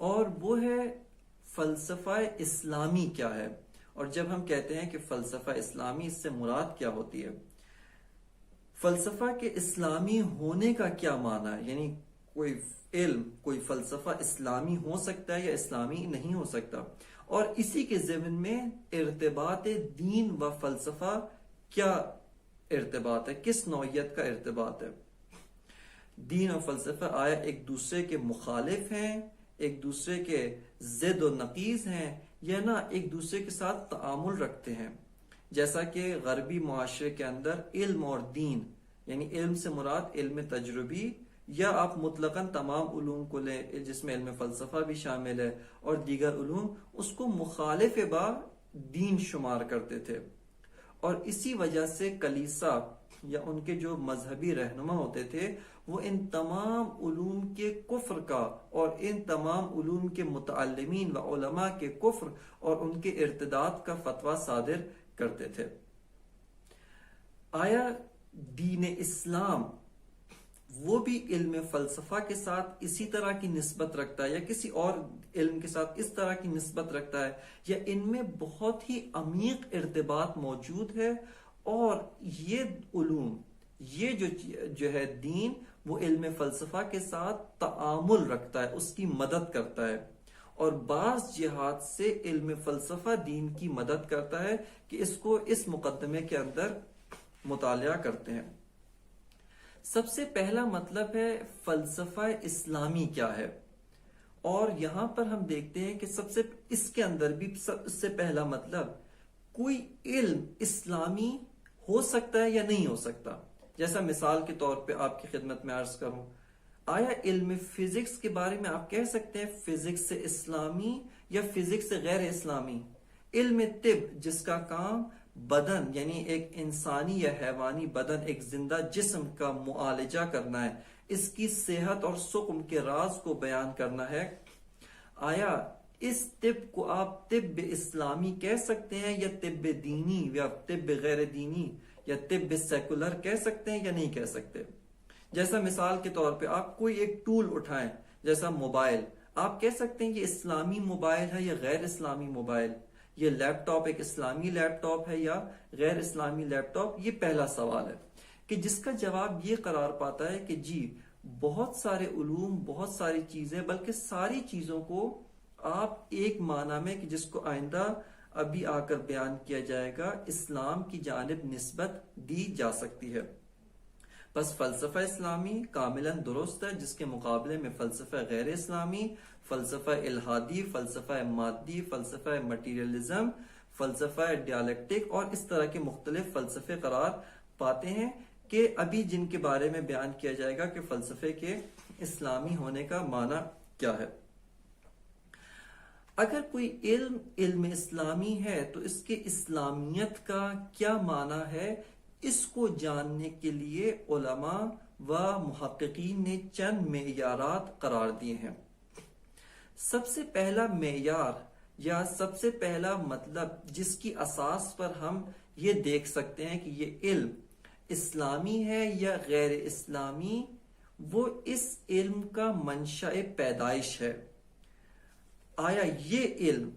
اور وہ ہے فلسفہ اسلامی کیا ہے، اور جب ہم کہتے ہیں کہ فلسفہ اسلامی اس سے مراد کیا ہوتی ہے، فلسفہ کے اسلامی ہونے کا کیا معنی ہے، یعنی کوئی علم، کوئی فلسفہ اسلامی ہو سکتا ہے یا اسلامی نہیں ہو سکتا، اور اسی کے ضمن میں ارتباط دین و فلسفہ کیا ارتباط ہے، کس نوعیت کا ارتباط ہے۔ دین اور فلسفہ آیا ایک دوسرے کے مخالف ہیں، ایک دوسرے کے ضد و نقیض ہیں، یا نہ ایک دوسرے کے ساتھ تعامل رکھتے ہیں، جیسا کہ غربی معاشرے کے اندر علم اور دین، یعنی علم سے مراد علم تجربی، یا آپ مطلقاً تمام علوم کو لیں جس میں علم فلسفہ بھی شامل ہے اور دیگر علوم، اس کو مخالف با دین شمار کرتے تھے، اور اسی وجہ سے کلیسا یا ان کے جو مذہبی رہنما ہوتے تھے وہ ان تمام علوم کے کفر کا اور ان تمام علوم کے متعلمین و علماء کے کفر اور ان کے ارتداد کا فتویٰ صادر کرتے تھے۔ آیا دین اسلام وہ بھی علم فلسفہ کے ساتھ اسی طرح کی نسبت رکھتا ہے یا کسی اور علم کے ساتھ اس طرح کی نسبت رکھتا ہے، یا ان میں بہت ہی عمیق ارتباط موجود ہے، اور یہ علوم، یہ جو ہے دین، وہ علم فلسفہ کے ساتھ تعامل رکھتا ہے، اس کی مدد کرتا ہے، اور بعض جہات سے علم فلسفہ دین کی مدد کرتا ہے کہ اس کو اس مقدمے کے اندر مطالعہ کرتے ہیں۔ سب سے پہلا مطلب ہے فلسفہ اسلامی کیا ہے، اور یہاں پر ہم دیکھتے ہیں کہ اس کے اندر بھی سب سے پہلا مطلب، کوئی علم اسلامی ہو سکتا ہے یا نہیں ہو سکتا۔ جیسا مثال کے طور پہ آپ کی خدمت میں عرض کروں، آیا علم فزکس کے بارے میں آپ کہہ سکتے ہیں فزکس سے اسلامی یا فزکس سے غیر اسلامی؟ علم طب جس کا کام بدن، یعنی ایک انسانی یا حیوانی بدن، ایک زندہ جسم کا معالجہ کرنا ہے، اس کی صحت اور سقم کے راز کو بیان کرنا ہے، آیا اس طب کو آپ طب اسلامی کہہ سکتے ہیں، یا طب دینی یا طب غیر دینی یا طب سیکولر کہہ سکتے ہیں یا نہیں کہہ سکتے؟ جیسا مثال کے طور پہ آپ کوئی ایک ٹول اٹھائیں، جیسا موبائل، آپ کہہ سکتے ہیں یہ اسلامی موبائل ہے یا غیر اسلامی موبائل؟ یہ لیپ ٹاپ ایک اسلامی لیپ ٹاپ ہے یا غیر اسلامی لیپ ٹاپ؟ یہ پہلا سوال ہے کہ جس کا جواب یہ قرار پاتا ہے کہ جی، بہت سارے علوم، بہت ساری چیزیں، بلکہ ساری چیزوں کو آپ ایک معنی میں کہ جس کو آئندہ ابھی آ کر بیان کیا جائے گا، اسلام کی جانب نسبت دی جا سکتی ہے۔ بس فلسفہ اسلامی کاملاً درست ہے، جس کے مقابلے میں فلسفہ غیر اسلامی، فلسفہ الہادی، فلسفہ مادی، فلسفہ مٹیریلزم، فلسفہ ڈیالیکٹک اور اس طرح کے مختلف فلسفے قرار پاتے ہیں، کہ ابھی جن کے بارے میں بیان کیا جائے گا کہ فلسفے کے اسلامی ہونے کا معنی کیا ہے۔ اگر کوئی علم اسلامی ہے تو اس کے اسلامیت کا کیا معنی ہے، اس کو جاننے کے لیے علماء و محققین نے چند معیارات قرار دیے ہیں۔ سب سے پہلا معیار یا سب سے پہلا مطلب جس کی اساس پر ہم یہ دیکھ سکتے ہیں کہ یہ علم اسلامی ہے یا غیر اسلامی، وہ اس علم کا منشأ پیدائش ہے۔ آیا یہ علم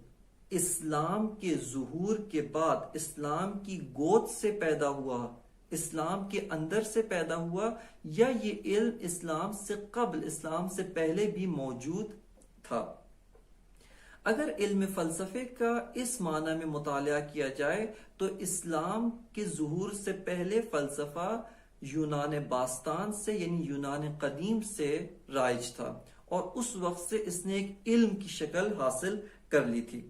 اسلام کے ظہور کے بعد اسلام کی گود سے پیدا ہوا، اسلام کے اندر سے پیدا ہوا، یا یہ علم اسلام سے قبل، اسلام سے پہلے بھی موجود تھا؟ اگر علم فلسفے کا اس معنی میں مطالعہ کیا جائے تو اسلام کے ظہور سے پہلے فلسفہ یونان باستان سے، یعنی یونان قدیم سے رائج تھا، اور اس وقت سے اس نے ایک علم کی شکل حاصل کر لی تھی،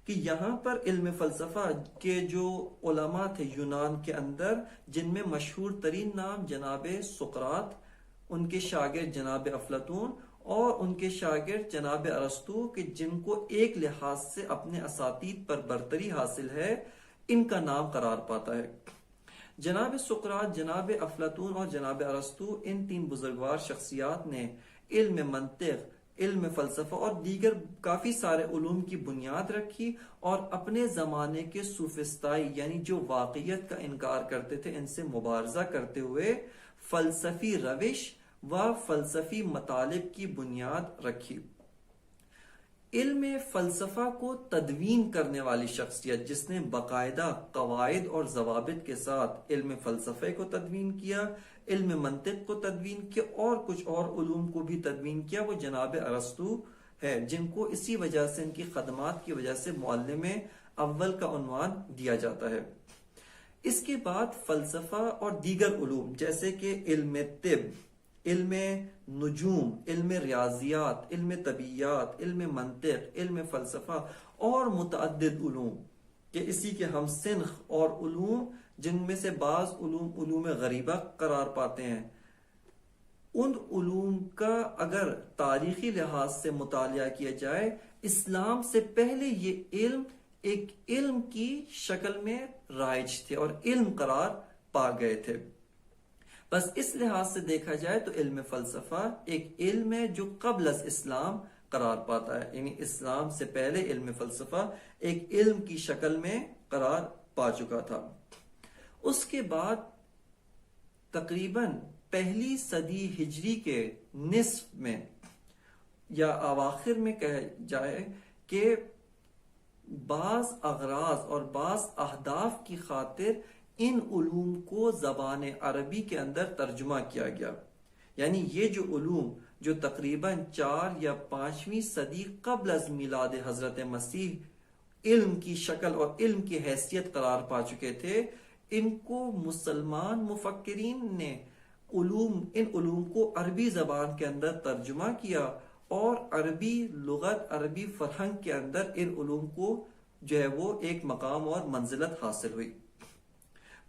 کہ یہاں پر علم فلسفہ کے جو علماء تھے یونان کے اندر، جن میں مشہور ترین نام جناب سقراط، ان کے شاگرد جناب افلاطون اور ان کے شاگرد جناب ارسطو، کہ جن کو ایک لحاظ سے اپنے اساتید پر برتری حاصل ہے، ان کا نام قرار پاتا ہے۔ جناب سقراط، جناب افلاطون اور جناب ارسطو، ان تین بزرگوار شخصیات نے علم منطق، علم فلسفہ اور دیگر کافی سارے علوم کی بنیاد رکھی، اور اپنے زمانے کے سوفسطائی، یعنی جو واقعیت کا انکار کرتے تھے، ان سے مبارزہ کرتے ہوئے فلسفی روش و فلسفی مطالب کی بنیاد رکھی۔ علم فلسفہ کو تدوین کرنے والی شخصیت جس نے باقاعدہ قواعد اور ضوابط کے ساتھ علم فلسفے کو تدوین کیا، علم منطق کو تدوین کیا اور کچھ اور علوم کو بھی تدوین کیا، وہ جناب ارسطو ہے، جن کو اسی وجہ سے، ان کی خدمات کی وجہ سے معلم اول کا عنوان دیا جاتا ہے۔ اس کے بعد فلسفہ اور دیگر علوم جیسے کہ علم طب، علم نجوم، علم ریاضیات، علم طبیعیات، علم منطق، علم فلسفہ اور متعدد علوم کہ اسی کے ہم سنخ اور علوم، جن میں سے بعض علوم غریبہ قرار پاتے ہیں، ان علوم کا اگر تاریخی لحاظ سے مطالعہ کیا جائے، اسلام سے پہلے یہ علم ایک علم کی شکل میں رائج تھے اور علم قرار پا گئے تھے۔ بس اس لحاظ سے دیکھا جائے تو علم فلسفہ ایک علم ہے جو قبل از اسلام قرار پاتا ہے، یعنی اسلام سے پہلے علم فلسفہ ایک علم کی شکل میں قرار پا چکا تھا۔ اس کے بعد تقریباً پہلی صدی ہجری کے نصف میں یا اواخر میں کہا جائے کہ بعض اغراض اور بعض اہداف کی خاطر ان علوم کو زبان عربی کے اندر ترجمہ کیا گیا. یعنی یہ جو علوم جو تقریباً 4 یا 5ویں صدی قبل از میلاد حضرت مسیح علم کی شکل اور علم کی حیثیت قرار پا چکے تھے، ان کو مسلمان مفکرین نے ان علوم کو عربی زبان کے اندر ترجمہ کیا اور عربی لغت، عربی فرہنگ کے اندر ان علوم کو جو ہے وہ ایک مقام اور منزلت حاصل ہوئی.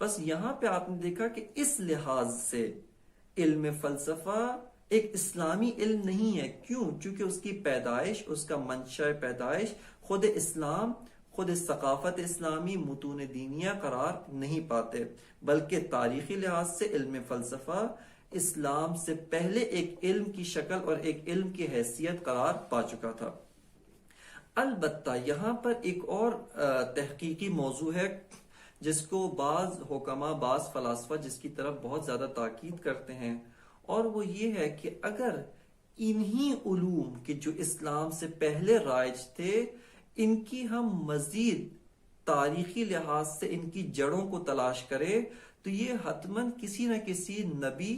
بس یہاں پہ آپ نے دیکھا کہ اس لحاظ سے علم فلسفہ ایک اسلامی علم نہیں ہے. کیوں؟ چونکہ اس کی پیدائش، اس کا منشأ پیدائش خود اسلام، خود ثقافت اسلامی، متون دینیہ قرار نہیں پاتے، بلکہ تاریخی لحاظ سے علم فلسفہ اسلام سے پہلے ایک علم کی شکل اور ایک علم کی حیثیت قرار پا چکا تھا. البتہ یہاں پر ایک اور تحقیقی موضوع ہے جس کو بعض حکماء، بعض فلاسفہ جس کی طرف بہت زیادہ تاکید کرتے ہیں، اور وہ یہ ہے کہ اگر انہی علوم کے جو اسلام سے پہلے رائج تھے، ان کی ہم مزید تاریخی لحاظ سے ان کی جڑوں کو تلاش کریں تو یہ حتماً کسی نہ کسی نبی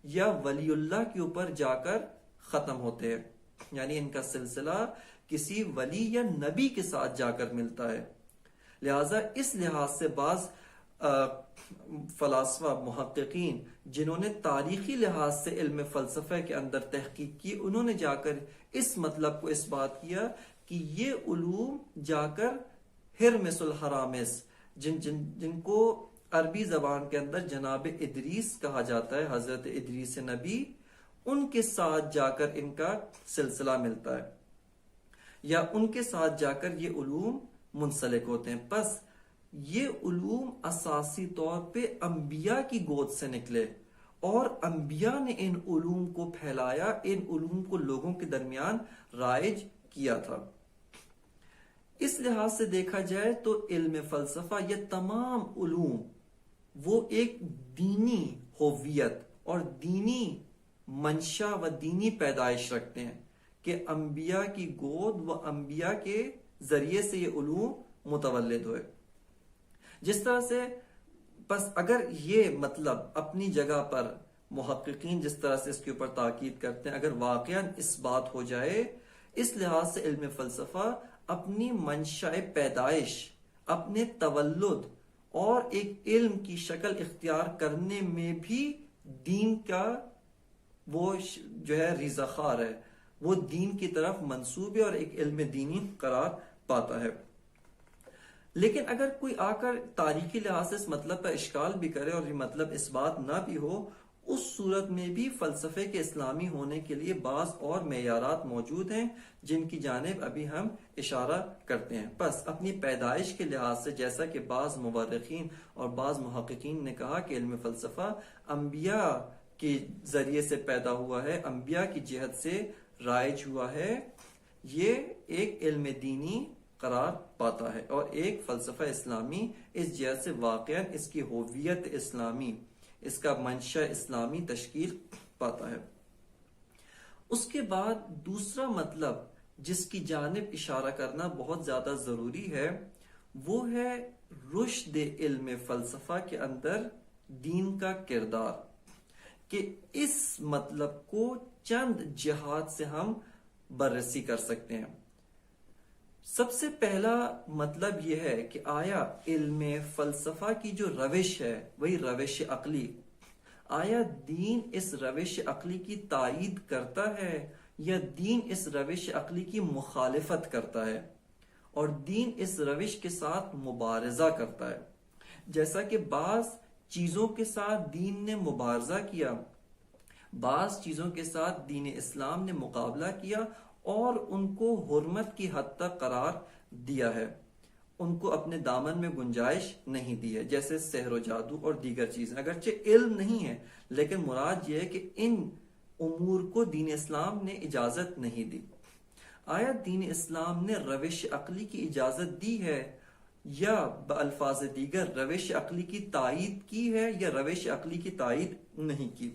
یا ولی اللہ کے اوپر جا کر ختم ہوتے ہیں. یعنی ان کا سلسلہ کسی ولی یا نبی کے ساتھ جا کر ملتا ہے. لہذا اس لحاظ سے بعض فلاسفہ، محققین جنہوں نے تاریخی لحاظ سے علم فلسفہ کے اندر تحقیق کی، انہوں نے جا کر اس مطلب کو اس بات کیا کہ یہ علوم جا کر ہرمس الحرامس، جن کو عربی زبان کے اندر جناب ادریس کہا جاتا ہے، حضرت ادریس نبی، ان کے ساتھ جا کر ان کا سلسلہ ملتا ہے یا ان کے ساتھ جا کر یہ علوم منسلک ہوتے ہیں. پس یہ علوم اساسی طور پہ انبیاء کی گود سے نکلے اور انبیاء نے ان علوم کو پھیلایا، ان علوم کو لوگوں کے درمیان رائج کیا تھا. اس لحاظ سے دیکھا جائے تو علم فلسفہ، یہ تمام علوم وہ ایک دینی ہویت اور دینی منشا و دینی پیدائش رکھتے ہیں کہ انبیاء کی گود و انبیاء کے ذریعے سے یہ علوم متولد ہوئے. جس طرح سے بس اگر یہ مطلب اپنی جگہ پر محققین جس طرح سے اس کے اوپر تاکید کرتے ہیں، اگر واقعاً اس بات ہو جائے، اس لحاظ سے علم فلسفہ اپنی منشأ پیدائش، اپنے تولد اور ایک علم کی شکل اختیار کرنے میں بھی دین کا وہ جو ہے ریزہ خار ہے، وہ دین کی طرف منسوب ہے اور ایک علم دینی قرار پاتا ہے. لیکن اگر کوئی آ کر تاریخی لحاظ سے اس مطلب پر اشکال بھی کرے اور یہ مطلب اس بات نہ بھی ہو، اس صورت میں بھی فلسفے کے اسلامی ہونے کے لیے بعض اور معیارات موجود ہیں جن کی جانب ابھی ہم اشارہ کرتے ہیں. بس اپنی پیدائش کے لحاظ سے جیسا کہ بعض مورخین اور بعض محققین نے کہا کہ علم فلسفہ انبیاء کے ذریعے سے پیدا ہوا ہے، انبیاء کی جہت سے رائج ہوا ہے، یہ ایک علم دینی قرار پاتا ہے اور ایک فلسفہ اسلامی اس جہت سے واقعاً اس کی ہویت اسلامی، اس کا منشأ اسلامی تشکیل پاتا ہے. اس کے بعد دوسرا مطلب جس کی جانب اشارہ کرنا بہت زیادہ ضروری ہے وہ ہے رشد علم فلسفہ کے اندر دین کا کردار، کہ اس مطلب کو چند جہات سے ہم بررسی کر سکتے ہیں. سب سے پہلا مطلب یہ ہے کہ آیا علم فلسفہ کی جو روش ہے وہی روش عقلی، آیا دین اس روش عقلی کی تائید کرتا ہے یا دین اس روش عقلی کی مخالفت کرتا ہے اور دین اس روش کے ساتھ مبارزہ کرتا ہے. جیسا کہ بعض چیزوں کے ساتھ دین نے مبارزہ کیا، بعض چیزوں کے ساتھ دین اسلام نے مقابلہ کیا اور ان کو حرمت کی حد تک قرار دیا ہے، ان کو اپنے دامن میں گنجائش نہیں دی ہے، جیسے سحر و جادو اور دیگر چیزیں. اگرچہ علم نہیں ہے لیکن مراد یہ ہے کہ ان امور کو دین اسلام نے اجازت نہیں دی. آیا دین اسلام نے روش عقلی کی اجازت دی ہے یا بالفاظ دیگر روش عقلی کی تائید کی ہے یا روش عقلی کی تائید نہیں کی؟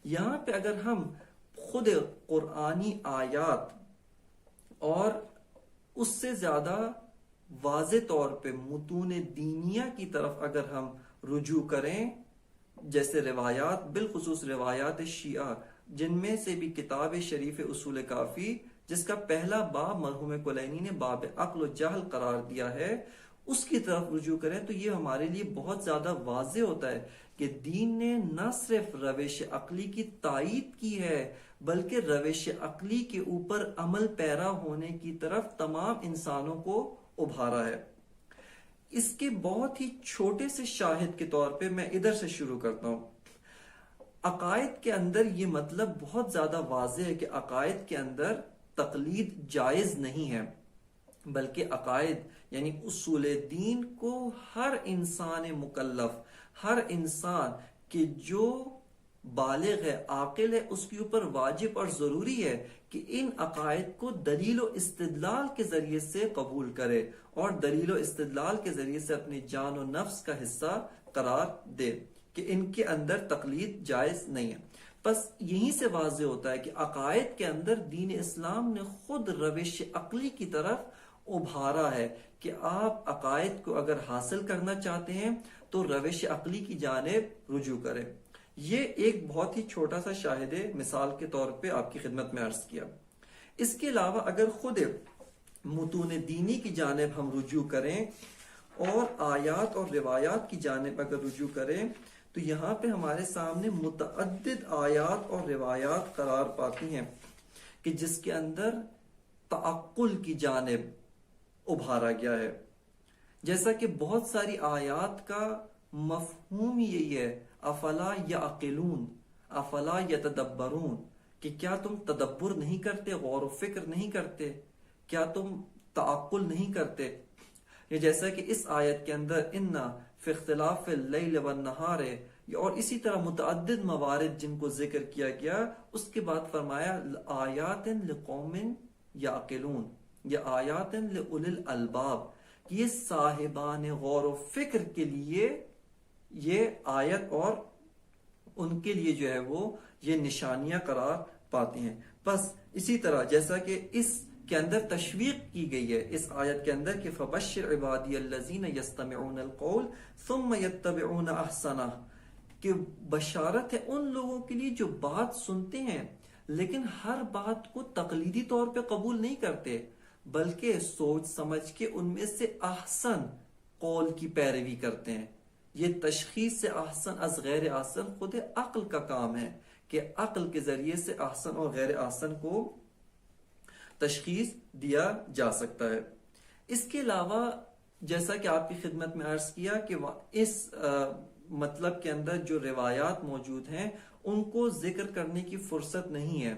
یہاں پہ اگر ہم خود قرآنی آیات اور اس سے زیادہ واضح طور پہ متون دینیہ کی طرف اگر ہم رجوع کریں، جیسے روایات، بالخصوص روایات شیعہ، جن میں سے بھی کتاب شریف اصول کافی، جس کا پہلا باب مرحوم کلینی نے باب عقل و جہل قرار دیا ہے، اس کی طرف رجوع کریں تو یہ ہمارے لیے بہت زیادہ واضح ہوتا ہے کہ دین نے نہ صرف روش عقلی کی تائید کی ہے بلکہ روش عقلی کے اوپر عمل پیرا ہونے کی طرف تمام انسانوں کو ابھارا ہے۔ اس کے بہت ہی چھوٹے سے شاہد کے طور پہ میں ادھر سے شروع کرتا ہوں۔ عقائد کے اندر یہ مطلب بہت زیادہ واضح ہے کہ عقائد کے اندر تقلید جائز نہیں ہے، بلکہ عقائد یعنی اصول دین کو ہر انسان مکلف، ہر انسان کہ جو بالغ ہے، عاقل ہے، اس کے اوپر واجب اور ضروری ہے کہ ان عقائد کو دلیل و استدلال کے ذریعے سے قبول کرے اور دلیل و استدلال کے ذریعے سے اپنی جان و نفس کا حصہ قرار دے کہ ان کے اندر تقلید جائز نہیں ہے۔ بس یہیں سے واضح ہوتا ہے کہ عقائد کے اندر دین اسلام نے خود روش عقلی کی طرف ابھارا ہے کہ آپ عقائد کو اگر حاصل کرنا چاہتے ہیں تو روش عقلی کی جانب رجوع کریں۔ یہ ایک بہت ہی چھوٹا سا شاہد مثال کے طور پہ آپ کی خدمت میں عرض کیا۔ اس کے علاوہ اگر خود متون دینی کی جانب ہم رجوع کریں اور آیات اور روایات کی جانب اگر رجوع کریں تو یہاں پہ ہمارے سامنے متعدد آیات اور روایات قرار پاتی ہیں کہ جس کے اندر تعقل کی جانب ابھارا گیا ہے۔ جیسا کہ بہت ساری آیات کا مفہوم یہی ہے، افلا یعقلون، افلا یتدبرون، کہ کیا تم تدبر نہیں کرتے، غور و فکر نہیں کرتے، کیا تم تعقل نہیں کرتے؟ یہ جیسا کہ اس آیت کے اندر انا فی اختلاف اللیل والنہار، اور اسی طرح متعدد موارد جن کو ذکر کیا گیا، اس کے بعد فرمایا آیات لقوم یعقلون، یا آیات لأولی الالباب، یہ صاحبان غور و فکر کے لیے یہ آیت اور ان کے لیے جو ہے وہ یہ نشانیاں قرار پاتی ہیں۔ بس اسی طرح جیسا کہ اس کے اندر تشویق کی گئی ہے اس آیت کے اندر کہ فَبَشِّرْ عِبَادِيَ الَّذِينَ يَسْتَمِعُونَ الْقَوْلَ ثُمَّ يَتَّبِعُونَ أَحْسَنَهُ، کہ بشارت ہے ان لوگوں کے لیے جو بات سنتے ہیں لیکن ہر بات کو تقلیدی طور پہ قبول نہیں کرتے بلکہ سوچ سمجھ کے ان میں سے احسن قول کی پیروی کرتے ہیں۔ یہ تشخیص سے احسن از غیر احسن خود عقل کا کام ہے کہ عقل کے ذریعے سے احسن اور غیر احسن کو تشخیص دیا جا سکتا ہے۔ اس کے علاوہ جیسا کہ آپ کی خدمت میں عرض کیا کہ اس مطلب کے اندر جو روایات موجود ہیں ان کو ذکر کرنے کی فرصت نہیں ہے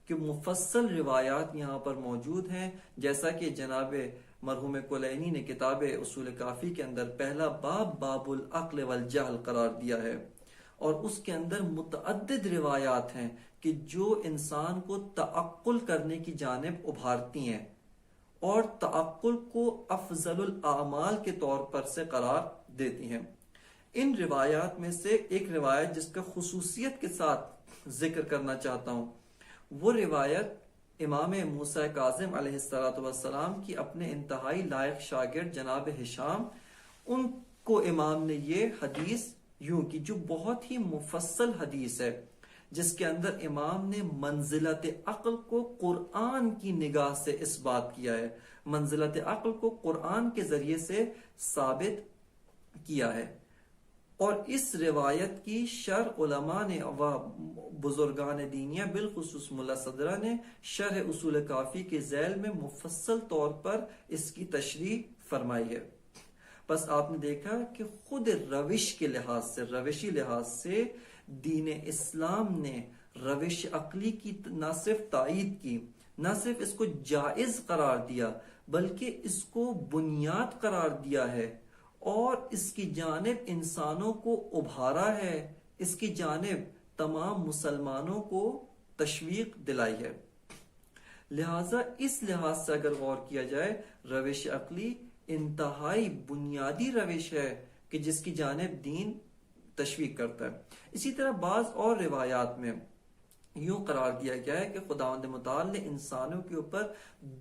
کہ مفصل روایات یہاں پر موجود ہیں، جیسا کہ جناب مرحوم کلینی نے کتاب اصول کافی کے اندر پہلا باب باب العقل والجہل قرار دیا ہے، اور اس کے اندر متعدد روایات ہیں کہ جو انسان کو تعقل کرنے کی جانب ابھارتی ہیں اور تعقل کو افضل الاعمال کے طور پر سے قرار دیتی ہیں۔ ان روایات میں سے ایک روایت جس کا خصوصیت کے ساتھ ذکر کرنا چاہتا ہوں، وہ روایت امام موسیٰ کاظم علیہ السلام کی اپنے انتہائی لائق شاگرد جناب ہشام، ان کو امام نے یہ حدیث یوں کی جو بہت ہی مفصل حدیث ہے، جس کے اندر امام نے منزلت عقل کو قرآن کی نگاہ سے اس بات کیا ہے، منزلت عقل کو قرآن کے ذریعے سے ثابت کیا ہے۔ اور اس روایت کی شرح علماء نے و بزرگان دینیہ بالخصوص ملا صدرہ نے شرح اصول کافی کے ذیل میں مفصل طور پر اس کی تشریح فرمائی ہے۔ بس آپ نے دیکھا کہ خود روش کے لحاظ سے، روشی لحاظ سے دین اسلام نے روش عقلی کی نہ صرف تائید کی، نہ صرف اس کو جائز قرار دیا بلکہ اس کو بنیاد قرار دیا ہے اور اس کی جانب انسانوں کو ابھارا ہے، اس کی جانب تمام مسلمانوں کو تشویق دلائی ہے۔ لہٰذا اس لحاظ سے اگر غور کیا جائے، روش عقلی انتہائی بنیادی روش ہے کہ جس کی جانب دین تشویق کرتا ہے۔ اسی طرح بعض اور روایات میں یوں قرار دیا گیا ہے کہ خداوند متعال نے انسانوں کے اوپر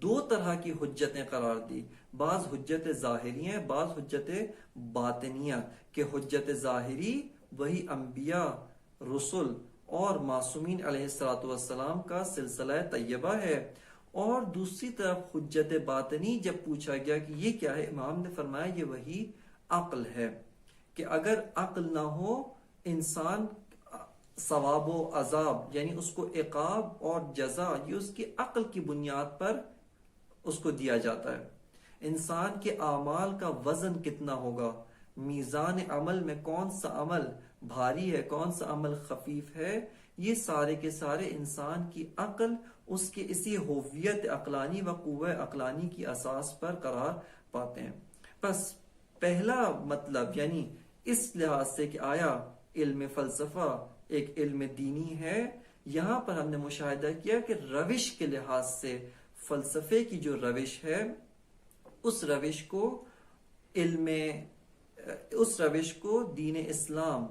دو طرح کی حجتیں قرار دی، بعض حجت ظاہری ہیں، بعض حجت باطنیہ۔ کہ حجت ظاہری وہی انبیاء، رسل اور معصومین علیہ الصلوۃ والسلام کا سلسلہ طیبہ ہے، اور دوسری طرف حجت باطنی جب پوچھا گیا کہ یہ کیا ہے، امام نے فرمایا یہ وہی عقل ہے، کہ اگر عقل نہ ہو انسان ثواب و عذاب یعنی اس کو عقاب اور جزا یہ اس کی عقل کی بنیاد پر اس کو دیا جاتا ہے۔ انسان کے اعمال کا وزن کتنا ہوگا، میزان عمل میں کون سا عمل بھاری ہے، کون سا عمل خفیف ہے، یہ سارے کے سارے انسان کی عقل اس کے اسی ہویت عقلانی و قوہ عقلانی کی اساس پر قرار پاتے ہیں۔ بس پہلا مطلب یعنی اس لحاظ سے کہ آیا علم فلسفہ ایک علم دینی ہے، یہاں پر ہم نے مشاہدہ کیا کہ روش کے لحاظ سے فلسفے کی جو روش ہے اس روش کو دین اسلام،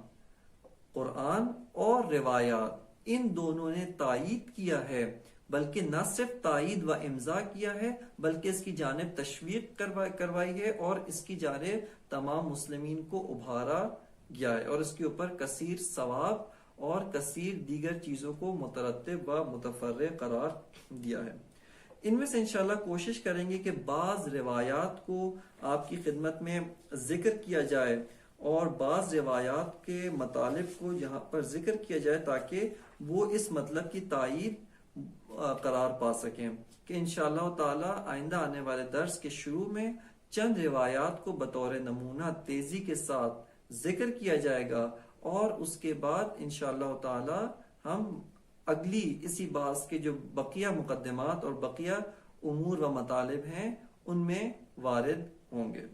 قرآن اور روایات ان دونوں نے تائید کیا ہے، بلکہ نہ صرف تائید و امضا کیا ہے بلکہ اس کی جانب تشویق کروائی ہے، اور اس کی جانب تمام مسلمین کو ابھارا گیا ہے، اور اس کے اوپر کثیر ثواب اور کثیر دیگر چیزوں کو مترتب و متفرع قرار دیا ہے۔ ان میں سے انشاءاللہ کوشش کریں گے کہ بعض روایات کو آپ کی خدمت میں ذکر کیا جائے اور بعض روایات کے مطالب کو یہاں پر ذکر کیا جائے تاکہ وہ اس مطلب کی تائید قرار پا سکیں، کہ انشاءاللہ تعالی آئندہ آنے والے درس کے شروع میں چند روایات کو بطور نمونہ تیزی کے ساتھ ذکر کیا جائے گا، اور اس کے بعد انشاءاللہ تعالی ہم اگلی اسی باز کے جو بقیہ مقدمات اور بقیہ امور و مطالب ہیں ان میں وارد ہوں گے۔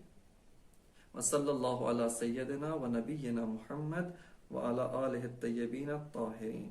وصلی اللہ علی سیدنا و نبینا محمد وعلی آلہ الطیبین الطاہرین۔